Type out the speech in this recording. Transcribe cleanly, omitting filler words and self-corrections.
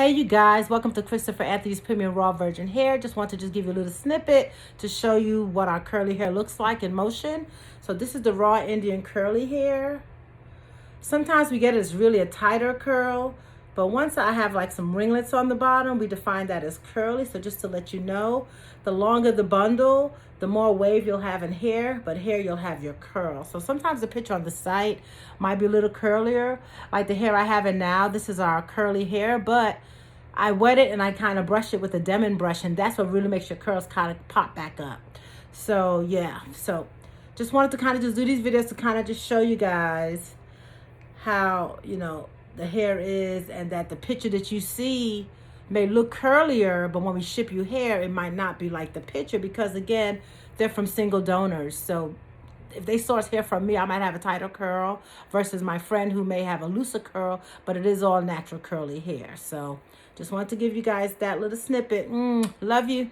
Hey you guys, welcome to Christopher Anthony's Premium Raw Virgin Hair. Just want to give you a little snippet to show you what our curly hair looks like in motion. So this is the raw Indian curly hair. Sometimes we get it as really a tighter curl, but once I have like some ringlets on the bottom, we define that as curly. So just to let you know, the longer the bundle, the more wave you'll have in hair, but here you'll have your curl. So sometimes the picture on the site might be a little curlier. Like the hair I have in now, this is our curly hair, but I wet it and I kind of brush it with a Demon brush, and that's what really makes your curls kind of pop back up. So yeah, so just wanted to kind of just do these videos to kind of just show you guys how, you know, the hair is, and that the picture that you see may look curlier, but when we ship you hair, it might not be like the picture, because again, they're from single donors. So if they source hair from me, I might have a tighter curl versus my friend who may have a looser curl, but it is all natural curly hair. So just wanted to give you guys that little snippet. Love you.